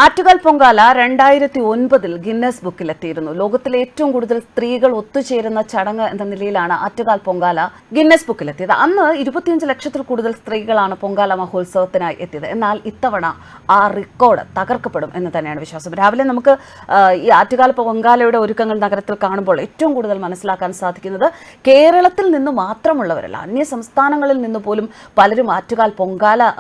Attukal Pongala 2009 Guinness ബുക്കിലെത്തിയിരുന്നു. ലോകത്തിലെ ഏറ്റവും കൂടുതൽ സ്ത്രീകൾ ഒത്തുചേരുന്ന ചടങ്ങ് എന്ന നിലയിലാണ് ആറ്റുകാൽ പൊങ്കാല ഗിന്നസ് ബുക്കിലെത്തിയത്. അന്ന് 25 ലക്ഷത്തിൽ കൂടുതൽ സ്ത്രീകളാണ് പൊങ്കാല മഹോത്സവത്തിനായി എത്തിയത്. എന്നാൽ ഇത്തവണ ആ റെക്കോർഡ് തകർക്കപ്പെടും എന്ന് തന്നെയാണ് വിശ്വാസം. രാവിലെ നമുക്ക് ഈ ആറ്റുകാൽ പൊങ്കാലയുടെ ഒരുക്കങ്ങൾ നഗരത്തിൽ കാണുമ്പോൾ ഏറ്റവും കൂടുതൽ മനസ്സിലാക്കാൻ സാധിക്കുന്നത് കേരളത്തിൽ നിന്ന് മാത്രമുള്ളവരല്ല, അന്യ സംസ്ഥാനങ്ങളിൽ നിന്ന് പോലും പലരും ആറ്റുകാൽ പൊങ്കാല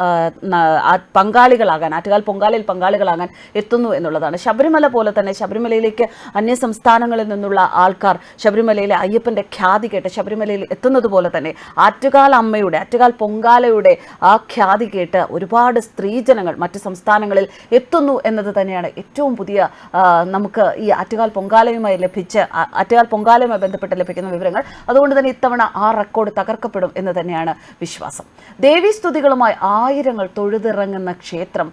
പങ്കാളികളാകാൻ, ആറ്റുകാൽ പൊങ്കാലയിൽ പങ്കാളികളാകാൻ എത്തുന്നു എന്നുള്ളതാണ്. ശബരിമല പോലെ തന്നെ ശബരിമലയിലേക്ക് അന്യ സംസ്ഥാനങ്ങളിൽ നിന്നുള്ള ആൾക്കാർ ശബരിമലയിലെ അയ്യപ്പന്റെ ഖ്യാതി കേട്ട് ശബരിമലയിൽ എത്തുന്നത് പോലെ തന്നെ ആറ്റുകാൽ അമ്മയുടെ, ആറ്റുകാൽ പൊങ്കാലയുടെ ആ ഖ്യാതി കേട്ട് ഒരുപാട് സ്ത്രീജനങ്ങൾ മറ്റ് സംസ്ഥാനങ്ങളിൽ എത്തുന്നു എന്നത് തന്നെയാണ് ഏറ്റവും പുതിയ നമുക്ക് ഈ ആറ്റുകാൽ പൊങ്കാലയുമായി ബന്ധപ്പെട്ട് ലഭിക്കുന്ന വിവരങ്ങൾ. അതുകൊണ്ട് തന്നെ ഇത്തവണ ആ റെക്കോർഡ് തകർക്കപ്പെടും എന്ന് തന്നെയാണ് വിശ്വാസം. ദേവീസ്തുതികളുമായി ആയിരങ്ങൾ തൊഴുതിറങ്ങുന്ന ക്ഷേത്രം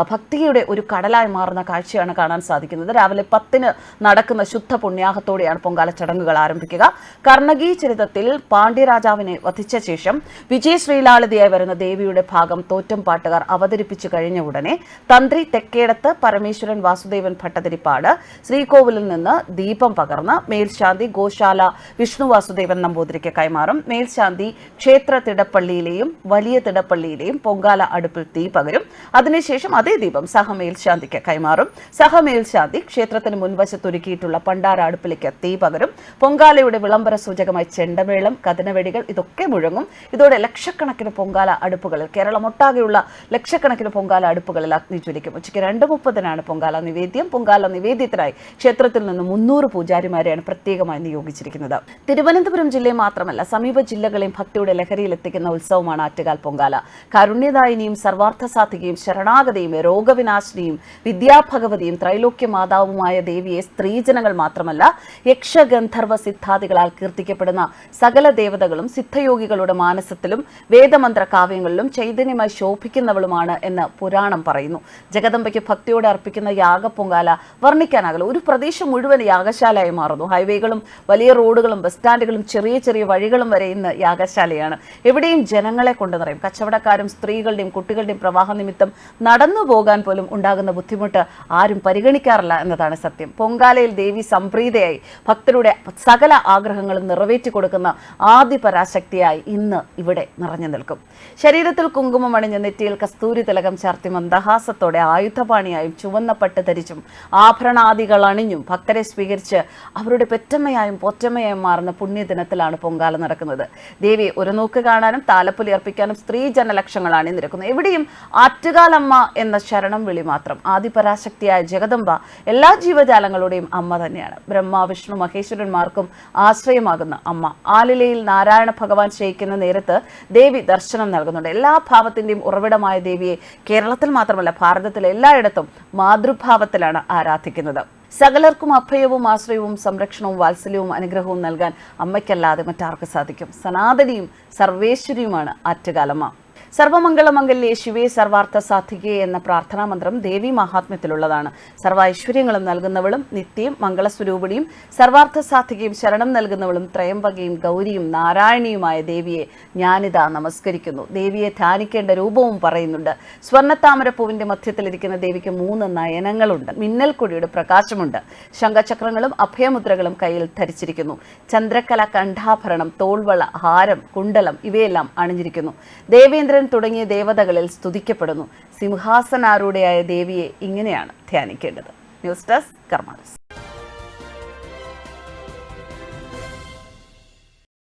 ഭക്തിയുടെ ഒരു കടലായി മാറുന്ന കാഴ്ചയാണ് കാണാൻ സാധിക്കുന്നത്. രാവിലെ 10 നടക്കുന്ന ശുദ്ധ പുണ്യാഹത്തോടെയാണ് പൊങ്കാല ചടങ്ങുകൾ ആരംഭിക്കുക. കർണകി ചരിത്രത്തിൽ പാണ്ഡ്യരാജാവിനെ വധിച്ച ശേഷം വിജയശ്രീലാളിതയായി വരുന്ന ദേവിയുടെ ഭാഗം തോറ്റം പാട്ടുകാർ അവതരിപ്പിച്ചു കഴിഞ്ഞ ഉടനെ തന്ത്രി തെക്കേടത്ത് പരമേശ്വരൻ വാസുദേവൻ ഭട്ടതിരിപ്പാട് ശ്രീകോവിലിൽ നിന്ന് ദീപം പകർന്ന് മേൽശാന്തി ഗോശാല വിഷ്ണു വാസുദേവൻ നമ്പൂതിരിക്ക് കൈമാറും. മേൽശാന്തി ക്ഷേത്ര തിടപ്പള്ളിയിലെയും വലിയ തിടപ്പള്ളിയിലെയും പൊങ്കാല അടുപ്പിൽ തീ പകരും. അതിനുശേഷം അതേ ദീപം സഹമേൽശാന്തിക്ക് കൈമാറും. സഹമേൽശാന്തി ക്ഷേത്രത്തിന് മുൻവശത്തൊരുക്കിയിട്ടുള്ള പണ്ടാര അടുപ്പിലേക്ക് തീ പകരും. പൊങ്കാലയുടെ വിളംബര സൂചകമായി ചെണ്ടമേളം, കഥനവെടികൾ ഇതൊക്കെ മുഴങ്ങും. ഇതോടെ ലക്ഷക്കണക്കിന് പൊങ്കാല അടുപ്പുകളിൽ, കേരളമൊട്ടാകെയുള്ള ലക്ഷക്കണക്കിന് പൊങ്കാല അടുപ്പുകളിൽ അഗ്നി ജ്വലിക്കും. ഉച്ചയ്ക്ക് 2:30 പൊങ്കാല നിവേദ്യം. പൊങ്കാല നിവേദ്യത്തിനായി ക്ഷേത്രത്തിൽ നിന്ന് 300 പൂജാരിമാരെയാണ് പ്രത്യേകമായി നിയോഗിച്ചിരിക്കുന്നത്. തിരുവനന്തപുരം ജില്ലയെ മാത്രമല്ല സമീപ ജില്ലകളെയും ഭക്തിയുടെ ലഹരിയിൽ എത്തിക്കുന്ന ഉത്സവമാണ് ആറ്റുകാൽ പൊങ്കാല. കാരുണ്യദായിനിയും സർവാർത്ഥസാധികയും ശരണാഗതയും രോഗവിനാശിനിയും വിദ്യാഭഗവതിയും ത്രൈലോക്യ മാതാവുമായ ദേവിയെ സ്ത്രീജനങ്ങൾ മാത്രമല്ല യക്ഷഗന്ധർവ സിദ്ധാദികളാൽ കീർത്തിക്കപ്പെടുന്ന സകല ദേവതകളും സിദ്ധയോഗികളുടെ മാനസത്തിലും വേദമന്ത്ര കാവ്യങ്ങളിലും ചൈതന്യമായി ശോഭിക്കുന്നവളുമാണ് എന്ന് പുരാണം പറയുന്നു. ജഗദമ്പയ്ക്ക് ഭക്തിയോടെ അർപ്പിക്കുന്ന യാഗപ്പൊങ്കാല വർണ്ണിക്കാനാകല. ഒരു പ്രദേശം മുഴുവൻ യാഗശാലയായി മാറുന്നു. ഹൈവേകളും വലിയ റോഡുകളും ബസ് സ്റ്റാൻഡുകളും ചെറിയ ചെറിയ വഴികളും വരെ ഇന്ന് യാഗശാലയാണ്. എവിടെയും ജനങ്ങളെ കൊണ്ട് നിറയും. കച്ചവടക്കാരും സ്ത്രീകളുടെയും കുട്ടികളുടെയും പ്രവാഹ നിമിത്തം നടന്നു പോകാൻ പോലും ഉണ്ടാകുന്ന ബുദ്ധിമുട്ട് ആരും പരിഗണിക്കാറില്ല എന്നതാണ് സത്യം. പൊങ്കാലയിൽ ദേവി സംപ്രീതയായി ഭക്തരുടെ സകല ആഗ്രഹങ്ങളും നിറവേറ്റി കൊടുക്കുന്ന ആദി പരാശക്തിയായി ഇന്ന് ഇവിടെ നിറഞ്ഞു നിൽക്കും. ശരീരത്തിൽ കുങ്കുമം അണിഞ്ഞ് നെറ്റിയിൽ കസ്തൂരി തിലകം ചാർത്തി മന്ദഹാസത്തോടെ ആയുധപാണിയായും ചുവന്ന പട്ട് ധരിച്ചും ആഭരണാദികൾ അണിഞ്ഞും ഭക്തരെ സ്വീകരിച്ച് അവരുടെ പെറ്റമ്മയായും പോറ്റമ്മയായും മാറുന്ന പുണ്യദിനത്തിലാണ് പൊങ്കാല നടക്കുന്നത്. ദേവിയെ ഒരു നോക്ക് കാണാനും താലപ്പൊലി അർപ്പിക്കാനും സ്ത്രീ ജനലക്ഷങ്ങളാണ് അണിനിരക്കുന്നത്. എവിടെയും ആറ്റുകാലമ്മ എന്ന ശരണം വിളി മാത്രം. ആദിപരാശക്തിയായ ജഗദമ്പ എല്ലാ ജീവജാലങ്ങളുടെയും അമ്മ തന്നെയാണ്. ബ്രഹ്മ വിഷ്ണു മഹേശ്വരന്മാർക്കും ആശ്രയമാകുന്ന അമ്മ. ആലിലയിൽ നാരായണ ഭഗവാൻ ശയിക്കുന്ന നേരത്ത് ദേവി ദർശനം നൽകുന്നുണ്ട്. എല്ലാ ഭാവത്തിന്റെയും ഉറവിടമായ ദേവിയെ കേരളത്തിൽ മാത്രമല്ല ഭാരതത്തിലെ എല്ലായിടത്തും മാതൃഭാവത്തിലാണ് ആരാധിക്കുന്നത്. സകലർക്കും അഭയവും ആശ്രയവും സംരക്ഷണവും വാത്സല്യവും അനുഗ്രഹവും നൽകാൻ അമ്മയ്ക്കല്ലാതെ മറ്റാർക്ക് സാധിക്കും? സനാതനിയും സർവേശ്വരിയുമാണ് ആറ്റുകാലമ്മ. സർവമംഗളമംഗല്യേ ശിവേ സർവാർത്ഥ സാധികേ എന്ന പ്രാർത്ഥനാ മന്ത്രം ദേവി മഹാത്മ്യത്തിലുള്ളതാണ്. സർവ്വ ഐശ്വര്യങ്ങളും നൽകുന്നവളും നിത്യം മംഗളസ്വരൂപിണിയും സർവാർത്ഥ സാധികയും ശരണം നൽകുന്നവളും ത്രയംബകയും ഗൗരിയും നാരായണിയുമായ ദേവിയെ ഞാനിതാ നമസ്കരിക്കുന്നു. ദേവിയെ ധ്യാനിക്കേണ്ട രൂപവും പറയുന്നുണ്ട്. സ്വർണ്ണത്താമരപ്പൂവിന്റെ മധ്യത്തിലിരിക്കുന്ന ദേവിക്ക് 3 നയനങ്ങളുണ്ട്. മിന്നൽക്കൊടിയുടെ പ്രകാശമുണ്ട്. ശംഖചക്രങ്ങളും അഭയമുദ്രകളും കയ്യിൽ ധരിച്ചിരിക്കുന്നു. ചന്ദ്രക്കല, കണ്ഠാഭരണം, തോൾവള, ഹാരം, കുണ്ടലം ഇവയെല്ലാം അണിഞ്ഞിരിക്കുന്നു. ദേവേന്ദ്രൻ തുടങ്ങിയ ദേവതകളിൽ സ്തുതിക്കപ്പെടുന്നു. സിംഹാസനാരൂഢയായ ദേവിയെ ഇങ്ങനെയാണ് ധ്യാനിക്കേണ്ടത്. ന്യൂസ് ഡെസ്ക് കർമ്മ ന്യൂസ്.